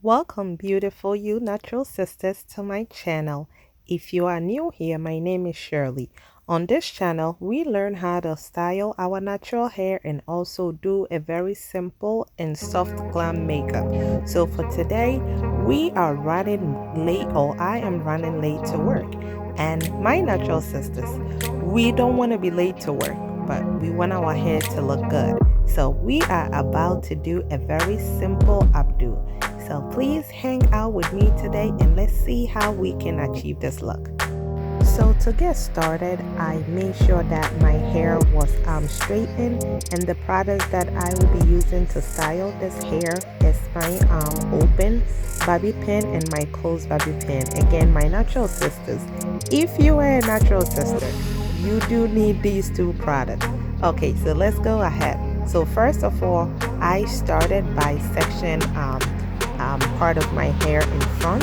Welcome, beautiful you natural sisters, to my channel. If you are new here, my name is Shirley. On this channel, we learn how to style our natural hair and also do a very simple and soft glam makeup. So for today, we are running late, or I am running late to work. And my natural sisters, we don't want to be late to work, but we want our hair to look good. So we are about to do a very simple updo. So please hang out with me today and let's see how we can achieve this look. So to get started, I made sure that my hair was straightened, and the product that I will be using to style this hair is my open bobby pin and my closed bobby pin. Again, my natural sisters, if you are a natural sister, you do need these two products. Okay, so let's go ahead. So first of all, I started by sectioning part of my hair in front,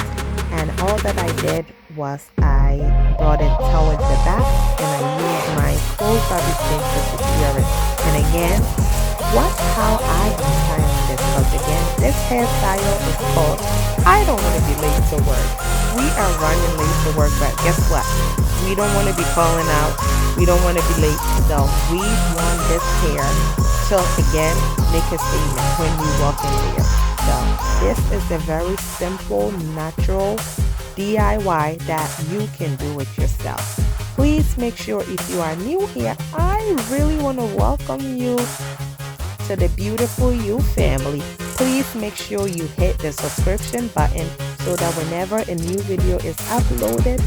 and all that I did was I brought it towards the back and I used my closed bobby pin to secure it. And again, watch how I am styling this, because again, this hairstyle is called I don't want to be late to work. We are running late to work, but guess what? We don't want to be calling out. We don't want to be late. So we want this hair to again make a statement when we walk in there. So this is a very simple, natural DIY that you can do it yourself. Please make sure, if you are new here, I really want to welcome you to the beautiful you family. Please make sure you hit the subscription button so that whenever a new video is uploaded,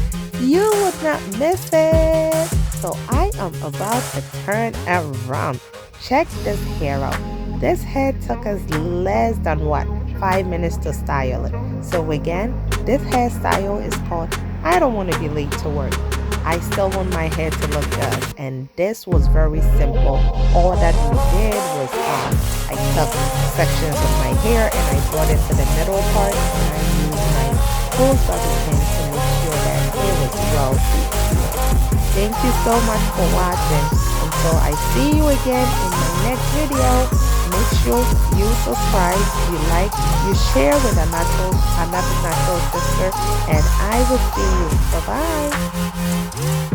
you would not miss it. So I am about to turn around. Check this hair out. This hair took us less than 5 minutes to style it. So again, this hairstyle is called I don't want to be late to work. I still want my hair to look good, and this was very simple. All that we did was I took sections of my hair and I brought it to the middle part, and I used my closed bobby pin to make sure that it was well secured. Thank you so much for watching. Until I see you again in my next video, make sure you subscribe, you like, you share with another natural sister, and I will see you. Bye-bye.